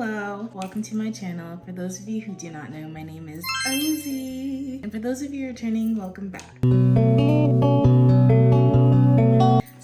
Hello, welcome to my channel. For those of you who do not know, my name is Ozzy. And for those of you returning, welcome back.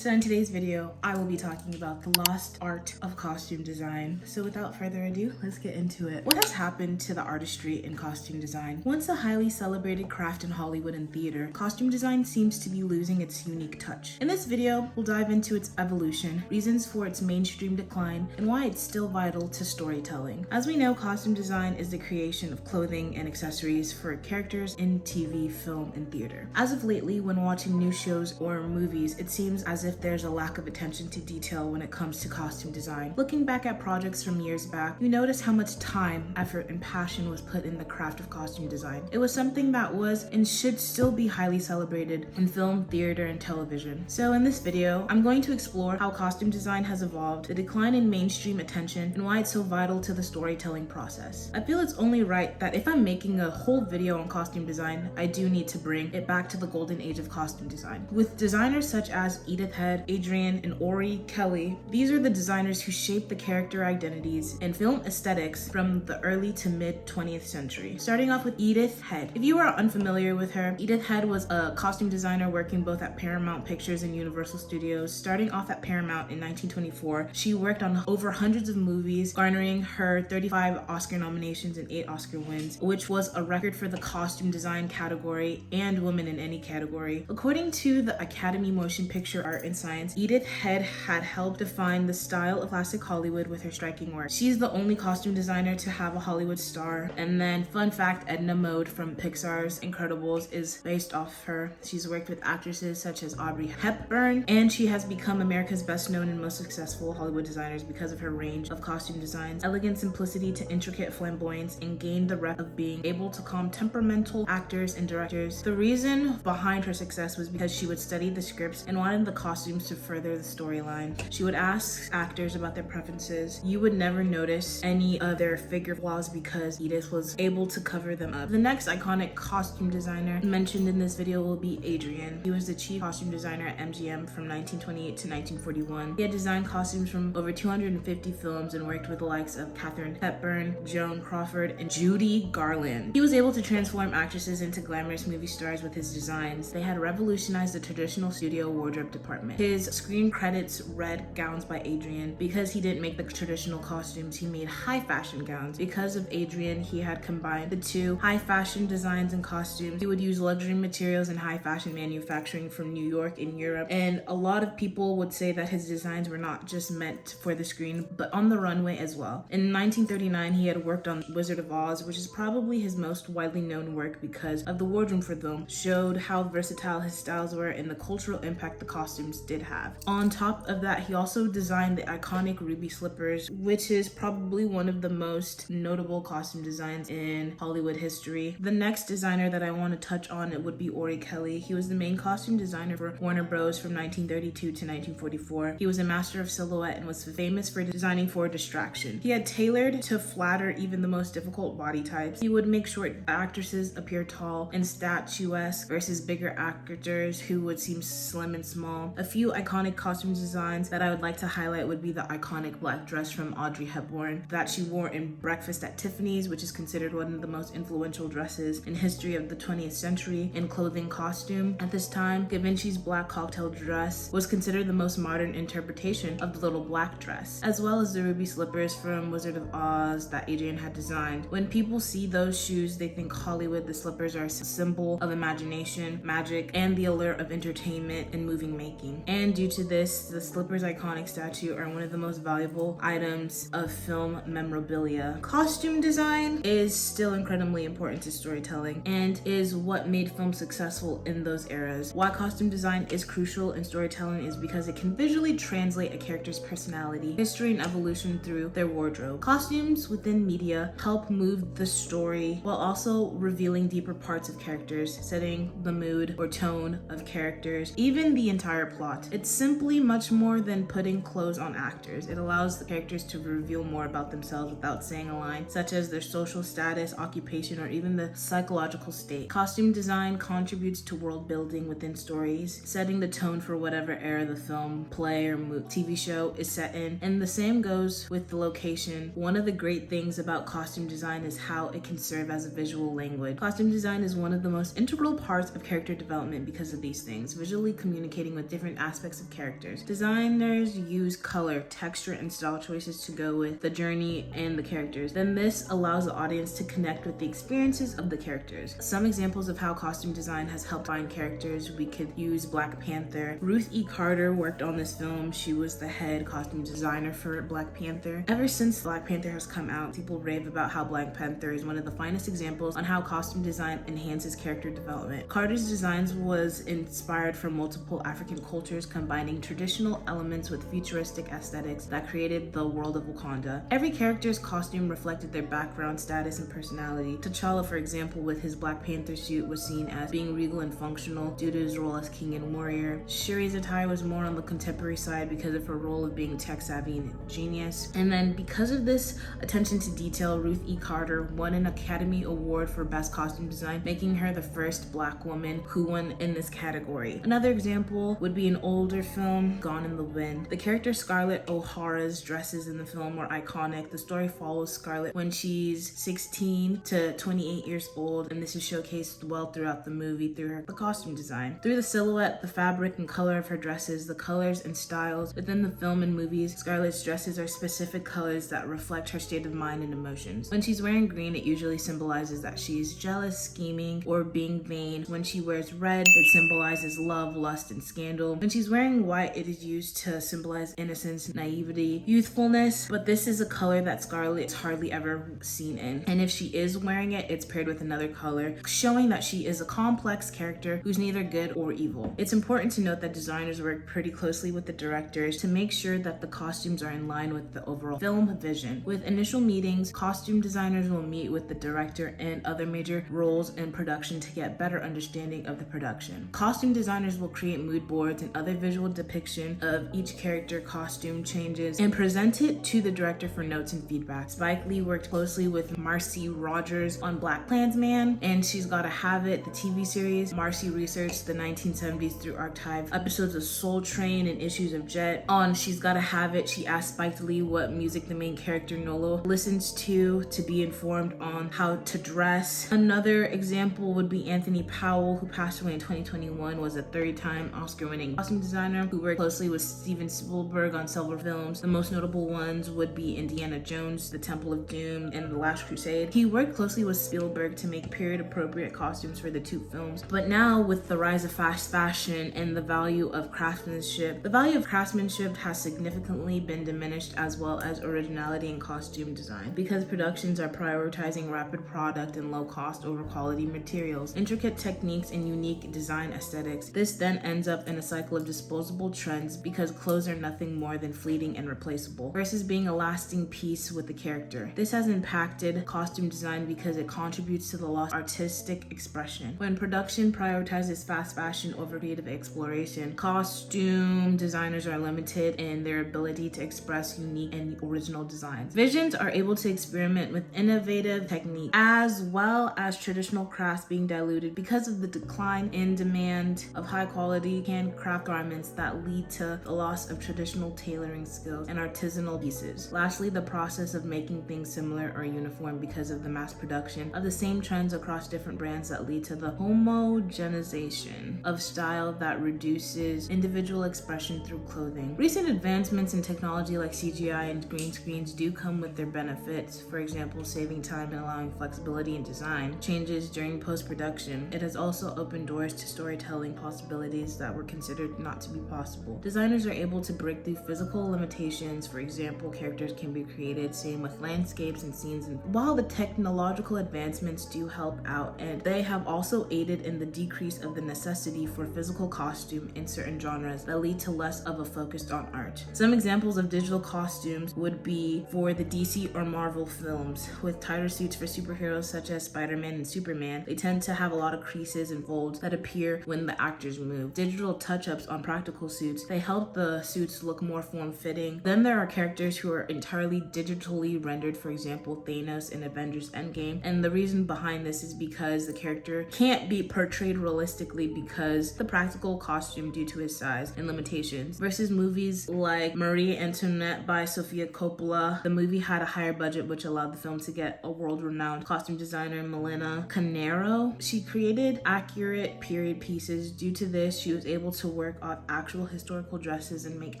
So in today's video, I will be talking about the lost art of costume design. So without further ado, let's get into it. What has happened to the artistry in costume design? Once a highly celebrated craft in Hollywood and theater, costume design seems to be losing its unique touch. In this video, we'll dive into its evolution, reasons for its mainstream decline, and why it's still vital to storytelling. As we know, costume design is the creation of clothing and accessories for characters in TV, film, and theater. As of lately, when watching new shows or movies, it seems as if there's a lack of attention to detail when it comes to costume design. Looking back at projects from years back, you notice how much time, effort, and passion was put in the craft of costume design. It was something that was and should still be highly celebrated in film, theater, and television. So in this video, I'm going to explore how costume design has evolved, the decline in mainstream attention, and why it's so vital to the storytelling process. I feel it's only right that if I'm making a whole video on costume design, I do need to bring it back to the golden age of costume design. With designers such as Edith Head, Adrian, and Ori Kelly, these are the designers who shaped the character identities and film aesthetics from the early to mid 20th century. Starting off with Edith Head. If you are unfamiliar with her, Edith Head was a costume designer working both at Paramount Pictures and Universal Studios. Starting off at Paramount in 1924, she worked on over hundreds of movies, garnering her 35 Oscar nominations and 8 Oscar wins, which was a record for the costume design category and women in any category. According to the Academy Motion Picture Art and Science, Edith Head had helped define the style of classic Hollywood with her striking work. She's the only costume designer to have a Hollywood star. And then, fun fact, Edna Mode from Pixar's Incredibles is based off her. She's worked with actresses such as Audrey Hepburn, and she has become America's best known and most successful Hollywood designers because of her range of costume designs, elegant simplicity to intricate flamboyance, and gained the rep of being able to calm temperamental actors and directors. The reason behind her success was because she would study the scripts and wanted the costumes to further the storyline. She would ask actors about their preferences. You would never notice any of their figure flaws because Edith was able to cover them up. The next iconic costume designer mentioned in this video will be Adrian. He was the chief costume designer at MGM from 1928 to 1941. He had designed costumes from over 250 films and worked with the likes of Katharine Hepburn, Joan Crawford, and Judy Garland. He was able to transform actresses into glamorous movie stars with his designs. They had revolutionized the traditional studio wardrobe department. His screen credits read gowns by Adrian. Because he didn't make the traditional costumes, he made high fashion gowns. Because of Adrian, he had combined the two, high fashion designs and costumes. He would use luxury materials and high fashion manufacturing from New York and Europe. And a lot of people would say that his designs were not just meant for the screen, but on the runway as well. In 1939, he had worked on Wizard of Oz, which is probably his most widely known work because of the wardrobe for them, showed how versatile his styles were and the cultural impact the costumes did have. On top of that, he also designed the iconic ruby slippers, which is probably one of the most notable costume designs in Hollywood history. The next designer that I want to touch on it would be Ori Kelly. He was the main costume designer for Warner Bros. From 1932 to 1944. He was a master of silhouette and was famous for designing for distraction. He had tailored to flatter even the most difficult body types. He would make short actresses appear tall and statuesque versus bigger actors who would seem slim and small. A few iconic costume designs that I would like to highlight would be the iconic black dress from Audrey Hepburn that she wore in Breakfast at Tiffany's, which is considered one of the most influential dresses in history of the 20th century in clothing costume. At this time, Givenchy's black cocktail dress was considered the most modern interpretation of the little black dress, as well as the ruby slippers from Wizard of Oz that Adrian had designed. When people see those shoes, they think Hollywood. The slippers are a symbol of imagination, magic, and the allure of entertainment and movie making. And due to this, the slippers iconic statue are one of the most valuable items of film memorabilia. Costume design is still incredibly important to storytelling and is what made film successful in those eras. Why costume design is crucial in storytelling is because it can visually translate a character's personality, history, and evolution through their wardrobe. Costumes within media help move the story while also revealing deeper parts of characters, setting the mood or tone of characters, even the entire plot. plot. It's simply much more than putting clothes on actors. It allows the characters to reveal more about themselves without saying a line, such as their social status, occupation, or even the psychological state. Costume design contributes to world building within stories, setting the tone for whatever era the film, play, or TV show is set in. And the same goes with the location. One of the great things about costume design is how it can serve as a visual language. Costume design is one of the most integral parts of character development because of these things, visually communicating with different aspects of characters. Designers use color, texture, and style choices to go with the journey and the characters. Then this allows the audience to connect with the experiences of the characters. Some examples of how costume design has helped find characters, we could use Black Panther. Ruth E. Carter worked on this film. She was the head costume designer for Black Panther. Ever since Black Panther has come out, people rave about how Black Panther is one of the finest examples on how costume design enhances character development. Carter's designs was inspired from multiple African cultures, combining traditional elements with futuristic aesthetics that created the world of Wakanda. Every character's costume reflected their background, status, and personality. T'Challa, for example, with his Black Panther suit, was seen as being regal and functional due to his role as king and warrior. Shuri's attire was more on the contemporary side because of her role of being tech-savvy and genius. And then because of this attention to detail, Ruth E. Carter won an Academy Award for Best Costume Design, making her the first Black woman who won in this category. Another example would be an older film, Gone in the Wind. The character Scarlett O'Hara's dresses in the film were iconic. The story follows Scarlett when she's 16 to 28 years old, and this is showcased well throughout the movie through the costume design. Through the silhouette, the fabric, and color of her dresses, the colors and styles within the film and movies, Scarlett's dresses are specific colors that reflect her state of mind and emotions. When she's wearing green, it usually symbolizes that she's jealous, scheming, or being vain. When she wears red, it symbolizes love, lust, and scandal. When she's wearing white, it is used to symbolize innocence, naivety, youthfulness, but this is a color that Scarlett is hardly ever seen in. And if she is wearing it, it's paired with another color, showing that she is a complex character who's neither good or evil. It's important to note that designers work pretty closely with the directors to make sure that the costumes are in line with the overall film vision. With initial meetings, costume designers will meet with the director and other major roles in production to get better understanding of the production. Costume designers will create mood boards and other visual depiction of each character costume changes and present it to the director for notes and feedback. Spike Lee worked closely with Marcy Rogers on BlacKkKlansman and She's Gotta Have It, the TV series. Marcy researched the 1970s through archived episodes of Soul Train and issues of Jet. On She's Gotta Have It, she asked Spike Lee what music the main character Nolo listens to be informed on how to dress. Another example would be Anthony Powell, who passed away in 2021, was a third-time Oscar-winning costume designer who worked closely with Steven Spielberg on several films. The most notable ones would be Indiana Jones, The Temple of Doom, and The Last Crusade. He worked closely with Spielberg to make period-appropriate costumes for the two films. But now, with the rise of fast fashion and the value of craftsmanship has significantly been diminished, as well as originality in costume design, because productions are prioritizing rapid product and low cost over quality materials, intricate techniques, and unique design aesthetics. This then ends up in a cycle of disposable trends because clothes are nothing more than fleeting and replaceable, versus being a lasting piece with the character. This has impacted costume design because it contributes to the lost artistic expression. When production prioritizes fast fashion over creative exploration, costume designers are limited in their ability to express unique and original designs. Visions are able to experiment with innovative techniques, as well as traditional crafts being diluted because of the decline in demand of high quality handcraft garments that lead to the loss of traditional tailoring skills and artisanal pieces. Lastly, the process of making things similar or uniform because of the mass production of the same trends across different brands that lead to the homogenization of style that reduces individual expression through clothing. Recent advancements in technology like CGI and green screens do come with their benefits. For example, saving time and allowing flexibility in design changes during post-production. It has also opened doors to storytelling possibilities that were considered not to be possible. Designers are able to break through physical limitations. For example, characters can be created, same with landscapes and scenes. And while the technological advancements do help out, and they have also aided in the decrease of the necessity for physical costume in certain genres that lead to less of a focus on art. Some examples of digital costumes would be for the DC or Marvel films. With tighter suits for superheroes such as Spider-Man and Superman, they tend to have a lot of creases and folds that appear when the actors move. Digital touch-up touch-ups on practical suits. They help the suits look more form-fitting. Then there are characters who are entirely digitally rendered, for example, Thanos in Avengers Endgame. And the reason behind this is because the character can't be portrayed realistically because the practical costume due to his size and limitations. Versus movies like Marie Antoinette by Sofia Coppola, the movie had a higher budget, which allowed the film to get a world-renowned costume designer, Melina Canero. She created accurate period pieces. Due to this, she was able to work on actual historical dresses and make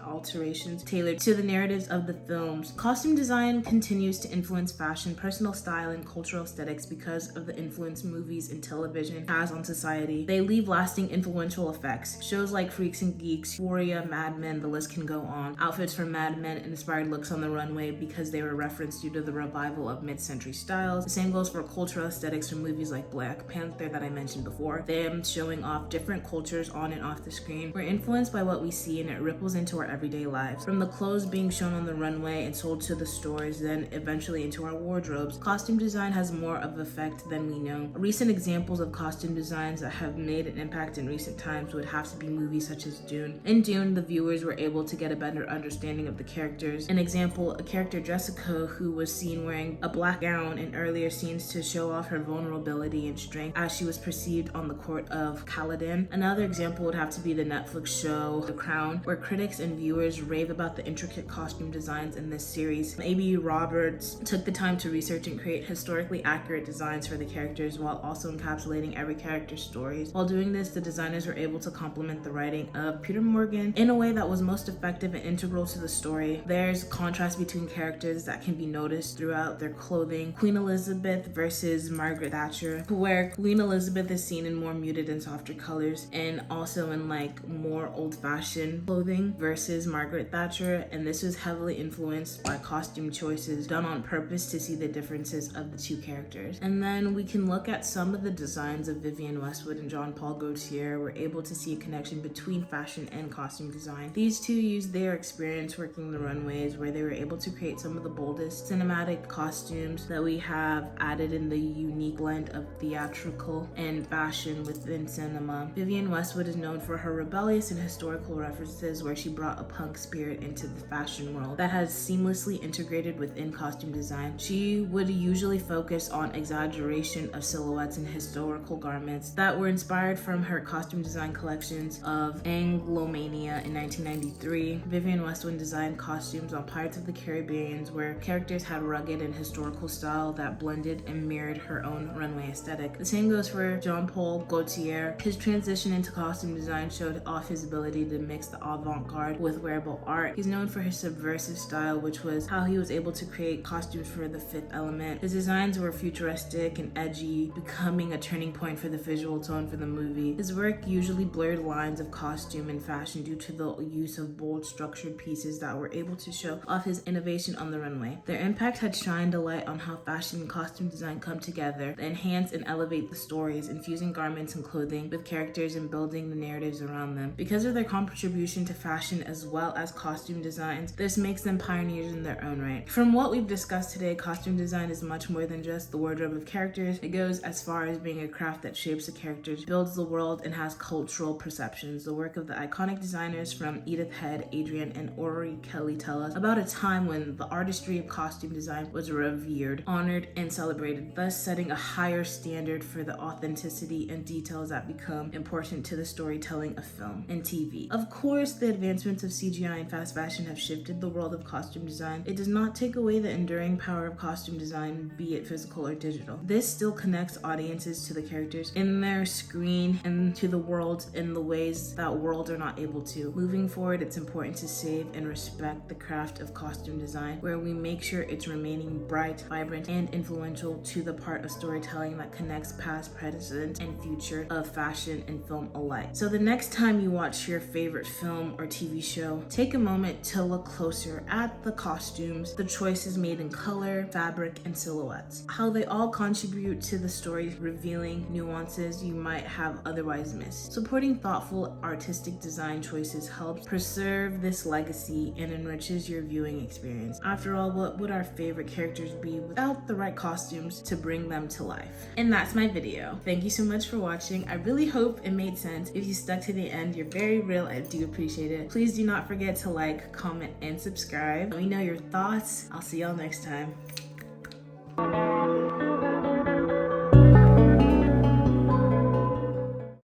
alterations tailored to the narratives of the films. Costume design continues to influence fashion, personal style, and cultural aesthetics because of the influence movies and television has on society. They leave lasting influential effects. Shows like Freaks and Geeks, Euphoria, Mad Men, the list can go on. Outfits from Mad Men inspired looks on the runway because they were referenced due to the revival of mid-century styles. The same goes for cultural aesthetics from movies like Black Panther that I mentioned before. Them showing off different cultures on and off the screen. We're influenced by what we see and it ripples into our everyday lives. From the clothes being shown on the runway and sold to the stores, then eventually into our wardrobes, costume design has more of an effect than we know. Recent examples of costume designs that have made an impact in recent times would have to be movies such as Dune. In Dune, the viewers were able to get a better understanding of the characters. An example, a character Jessica who was seen wearing a black gown in earlier scenes to show off her vulnerability and strength as she was perceived on the court of Caladan. Another example would have to be the Netflix show The Crown, where critics and viewers rave about the intricate costume designs in this series. A.B. Roberts took the time to research and create historically accurate designs for the characters while also encapsulating every character's stories. While doing this, the designers were able to complement the writing of Peter Morgan in a way that was most effective and integral to the story. There's contrast between characters that can be noticed throughout their clothing. Queen Elizabeth versus Margaret Thatcher, where Queen Elizabeth is seen in more muted and softer colors and also in like more old-fashioned clothing versus Margaret Thatcher, and this was heavily influenced by costume choices done on purpose to see the differences of the two characters. And then we can look at some of the designs of Vivienne Westwood and Jean Paul Gaultier. We're able to see a connection between fashion and costume design. These two used their experience working the runways where they were able to create some of the boldest cinematic costumes that we have added in the unique blend of theatrical and fashion within cinema. Vivienne Westwood is known for her rebellious and historical references where she brought a punk spirit into the fashion world that has seamlessly integrated within costume design. She would usually focus on exaggeration of silhouettes and historical garments that were inspired from her costume design collections of Anglomania in 1993. Vivienne Westwood designed costumes on Pirates of the Caribbean where characters had rugged and historical style that blended and mirrored her own runway aesthetic. The same goes for Jean Paul Gaultier. His transition into costume design showed off his ability to mix the avant-garde with wearable art. He's known for his subversive style, which was how he was able to create costumes for The Fifth Element. His designs were futuristic and edgy, becoming a turning point for the visual tone for the movie. His work usually blurred lines of costume and fashion due to the use of bold, structured pieces that were able to show off his innovation on the runway. Their impact had shined a light on how fashion and costume design come together to enhance and elevate the stories, infusing garments and clothing with characters and building the narratives around them. Because of their contribution to fashion as well as costume designs, this makes them pioneers in their own right. From what we've discussed today, costume design is much more than just the wardrobe of characters. It goes as far as being a craft that shapes the characters, builds the world, and has cultural perceptions. The work of the iconic designers from Edith Head, Adrian, and Ori Kelly tell us about a time when the artistry of costume design was revered, honored, and celebrated, thus setting a higher standard for the authenticity and details that become important to the storytelling of film and TV. Of course, the advancements of CGI and fast fashion have shifted the world of costume design. It does not take away the enduring power of costume design, be it physical or digital. This still connects audiences to the characters in their screen and to the world in the ways that worlds are not able to. Moving forward, it's important to save and respect the craft of costume design, where we make sure it's remaining bright, vibrant, and influential to the part of storytelling that connects past, present, and future of fashion and film alike. So the next time you watch your favorite film or TV show, take a moment to look closer at the costumes, the choices made in color, fabric, and silhouettes, how they all contribute to the story, revealing nuances you might have otherwise missed. Supporting thoughtful artistic design choices helps preserve this legacy and enriches your viewing experience. After all, what would our favorite characters be without the right costumes to bring them to life? And that's my video. Thank you so much for watching. I really hope it made sense. If you stuck to the end. You're very real. I do appreciate it. Please do not forget to like, comment, and subscribe. Let me know your thoughts. I'll see y'all next time.